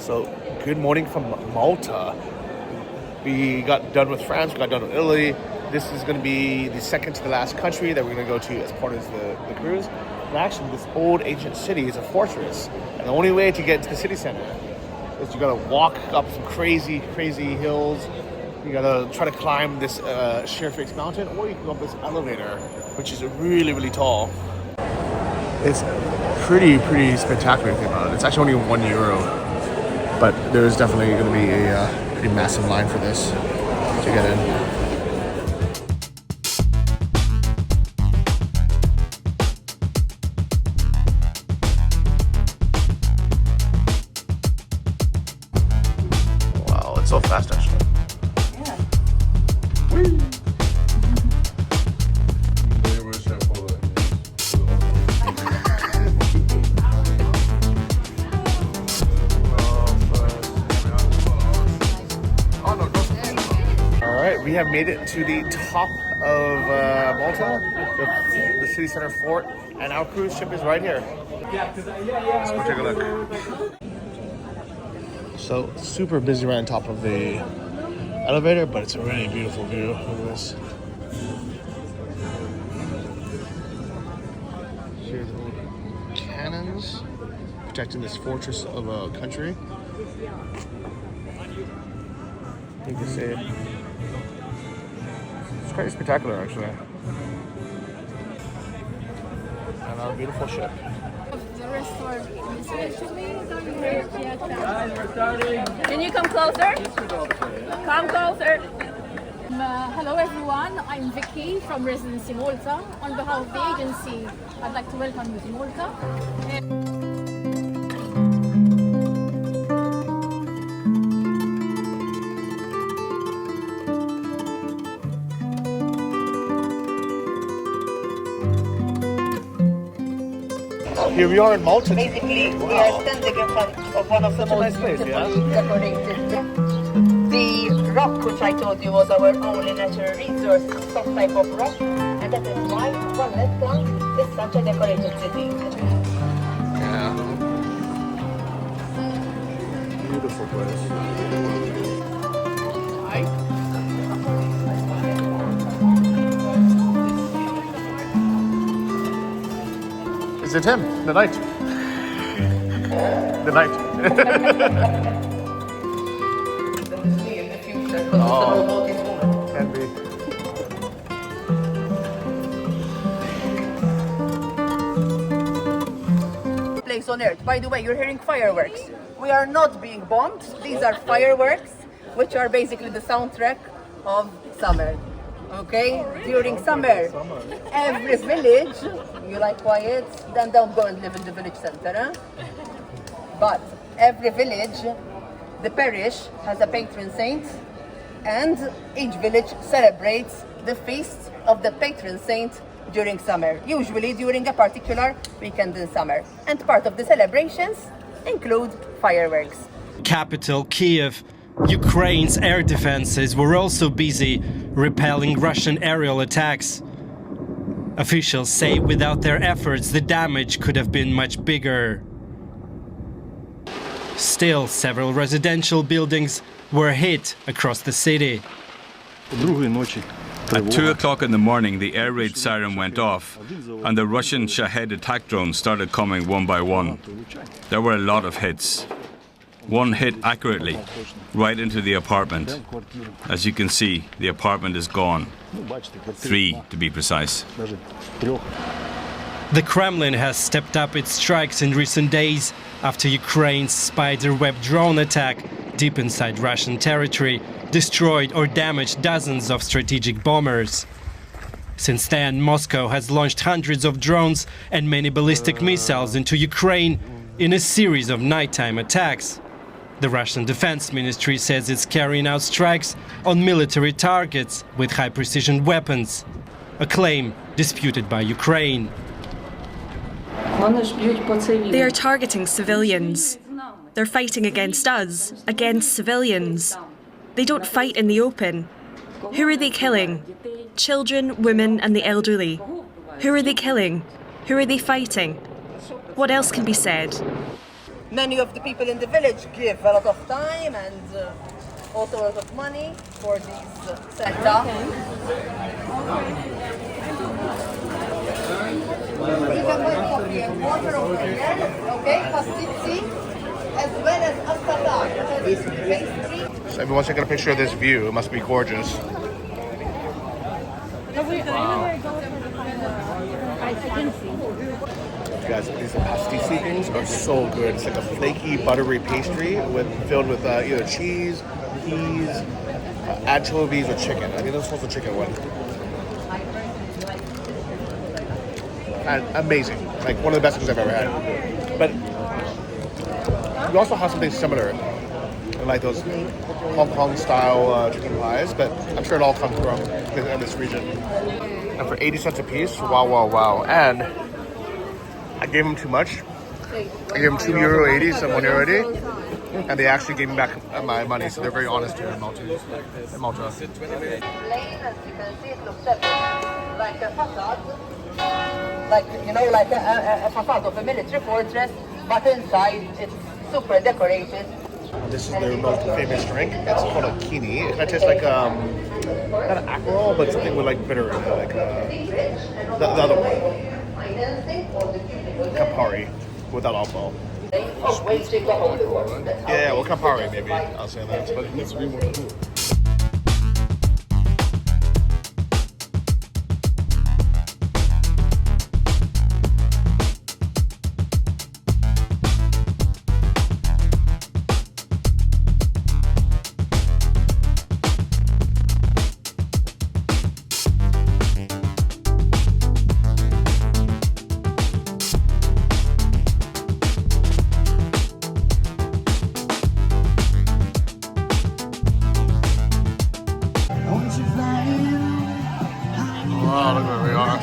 So, good morning from Malta. We got done with France, we got done with Italy. This is going to be the second to the last country that we're going to go to as part of the cruise. And actually, this old ancient city is a fortress. And the only way to get to the city center is you got to walk up some crazy hills. You got to try to climb this sheer face mountain, or you can go up this elevator, which is really tall. It's pretty spectacular to think about it. It's actually only €1, but there's definitely going to be a pretty massive line for this to get in. Wow, it's so fast actually. Yeah. Whee! We have made it to the top of Malta, the city center fort, and our cruise ship is right here. Let's go take a look. So super busy right on top of the elevator, but it's a really beautiful view. Look at this. Here's all the cannons protecting this fortress of a country. You can see it. It's quite spectacular, actually. And our beautiful ship. The restaurant is actually Guys, we're starting. Can you come closer? Come closer. Hello everyone, I'm Vicky from Residency Malta. On behalf of the agency, I'd like to welcome you to Malta. Here we are in Malta. Basically, we are standing in front of one of the most nice place, beautifully decorated. The rock, which I told you was our only natural resource, soft type of rock, and that is why Valletta is such a decorated city. Yeah. Beautiful place. Is it him? The knight. The knight. In the future, because Can be. place on earth. By the way, you're hearing fireworks. We are not being bombed. These are fireworks, which are basically the soundtrack of summer. Okay? During summer, every village, you like quiet, then don't go and live in the village center. Huh? But every village, the parish has a patron saint, and each village celebrates the feast of the patron saint during summer, usually during a particular weekend in summer. And part of the celebrations include fireworks. Capital Kiev, Ukraine's air defenses were also busy repelling Russian aerial attacks. Officials say without their efforts the damage could have been much bigger. Still, several residential buildings were hit across the city. At 2 o'clock in the morning, the air raid siren went off, and the Russian Shahed attack drones started coming one by one. There were a lot of hits. One hit accurately, right into the apartment. As you can see, the apartment is gone. 3 to be precise. The Kremlin has stepped up its strikes in recent days after Ukraine's spider-web drone attack deep inside Russian territory destroyed or damaged dozens of strategic bombers. Since then, Moscow has launched hundreds of drones and many ballistic missiles into Ukraine in a series of nighttime attacks. The Russian Defense Ministry says it's carrying out strikes on military targets with high-precision weapons, a claim disputed by Ukraine. They are targeting civilians. They're fighting against us, against civilians. They don't fight in the open. Who are they killing? Children, women and the elderly. Who are they killing? Who are they fighting? What else can be said? Many of the people in the village give a lot of time and also a lot of money for these center. You can buy coffee and water over there, okay? Pastizzi, as well as astatar, which is pastry. So everyone's taking a picture of this view. It must be gorgeous. Guys, these pasticci things are so good. It's like a flaky, buttery pastry filled with either cheese, peas, anchovies, or chicken. I think this one's the chicken one. And amazing. Like one of the best things I've ever had. But we also have something similar, like those Hong Kong style chicken pies, but I'm sure it all comes from this region. And for 80 cents a piece, wow, wow, wow. And I gave them too much. I gave them €2.80, some €1.80, and they actually gave me back my money. So they're very honest here in Malta. Plain, as you can see, it looks like a facade, like like a facade of a military fortress, but inside it's super decorated. This is their most famous drink. It's called a kini. It kind of tastes like not an Aperol, but something with like bitter in it, like the other one, Campari, without alcohol. Yeah, well, Campari maybe. I'll say that. But it needs to be more cool. Wow, look where we are.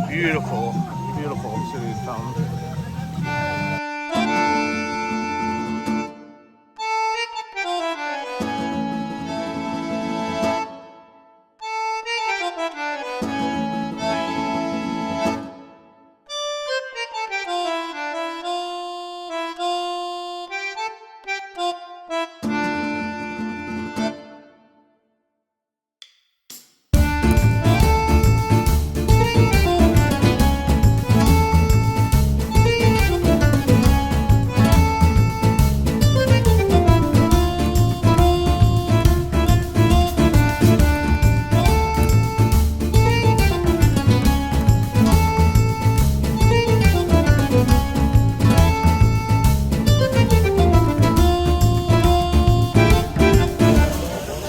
Beautiful, beautiful city town.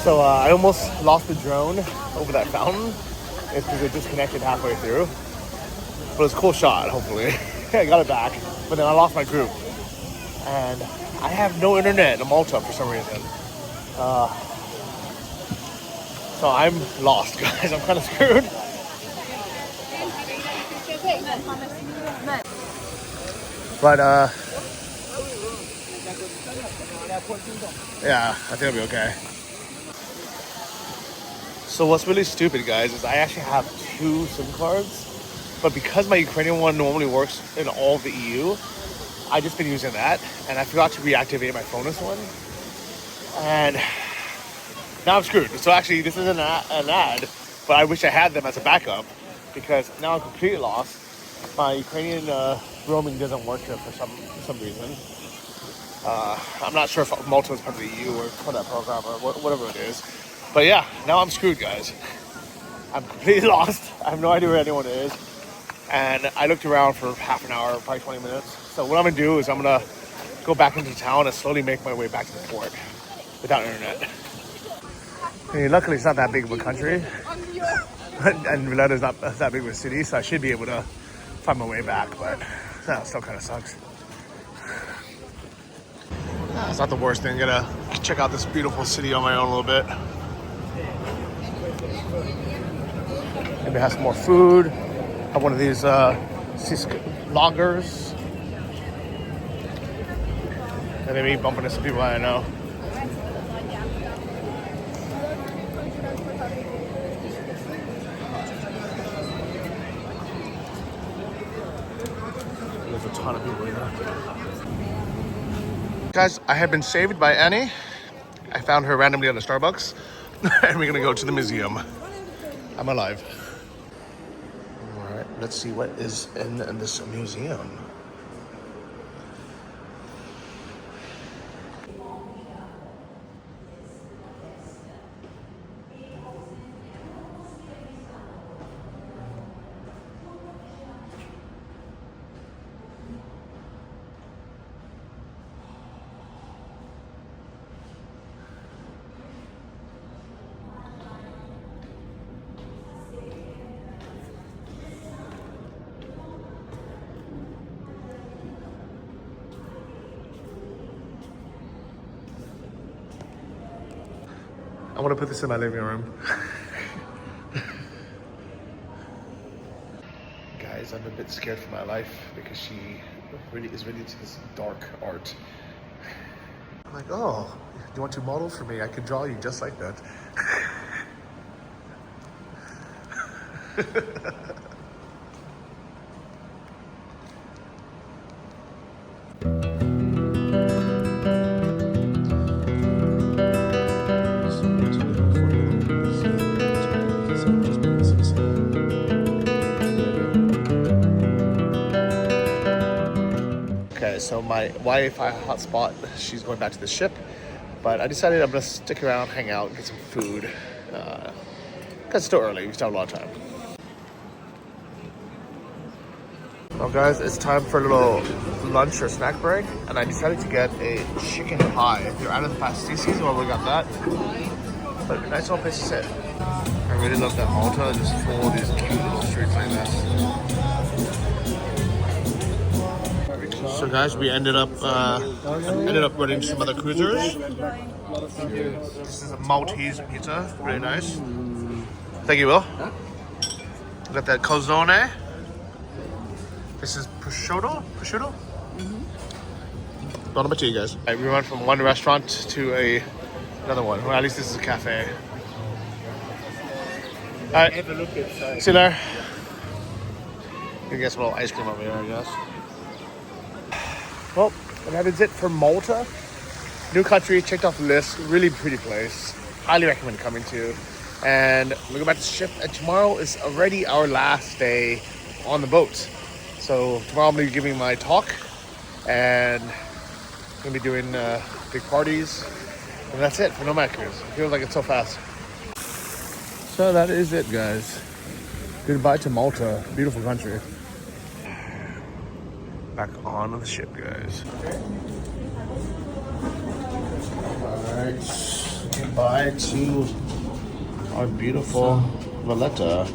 So I almost lost the drone over that fountain. It's because it disconnected halfway through. But it was a cool shot, hopefully. I got it back, but then I lost my group. And I have no internet in Malta for some reason. So I'm lost, guys. I'm kind of screwed. But yeah, I think it'll be okay. So what's really stupid, guys, is I actually have 2 SIM cards, but because my Ukrainian one normally works in all of the EU, I just been using that, and I forgot to reactivate my bonus one, and now I'm screwed. So actually, this isn't an ad, but I wish I had them as a backup, because now I'm completely lost. My Ukrainian roaming doesn't work here for some reason. I'm not sure if Malta is part of the EU or part of that program or whatever it is. But yeah, now I'm screwed, guys. I'm completely lost. I have no idea where anyone is. And I looked around for half an hour, probably 20 minutes. So what I'm gonna do is I'm gonna go back into town and slowly make my way back to the port without internet. I mean, luckily it's not that big of a country. And Valletta is not that big of a city, so I should be able to find my way back, but that still kind of sucks. It's not the worst thing. Gonna check out this beautiful city on my own a little bit. Maybe have some more food. Have one of these loggers. And maybe bump into some people I know. a ton of people here. Guys, I have been saved by Annie. I found her randomly at a Starbucks, and we're gonna go to the museum. I'm alive. All right, let's see what is in this museum. I want to put this in my living room. Guys, I'm a bit scared for my life because she really is really into this dark art. I'm like, oh, do you want to model for me? I can draw you just like that. Okay, so my Wi-Fi hotspot, she's going back to the ship, but I decided I'm gonna stick around, hang out, get some food, because it's still early, we still have a lot of time. Well guys, it's time for a little lunch or snack break, and I decided to get a chicken pie. They're out of the pastéis, well, we got that, but a nice little place to sit. I really love that Malta, just full of these cute little streets like this. So guys, we ended up running some other cruisers. This is a Maltese pizza, really nice. Thank you, Will. We got that calzone. This is prosciutto. Bon appetit, guys. Right, we went from one restaurant to another one. Well, at least this is a cafe. All right, have a look inside. See you there. You can get some little ice cream over here, I guess. Well, that is it for Malta. New country, checked off the list. Really pretty place. Highly recommend coming to. And we go back to the ship. And tomorrow is already our last day on the boat. So tomorrow I'm going to be giving my talk. And I'm going to be doing big parties. And that's it for Nomad Cruise. It feels like it's so fast. So that is it, guys. Goodbye to Malta. Beautiful country. Back on the ship, guys. Alright, goodbye to our beautiful Valletta.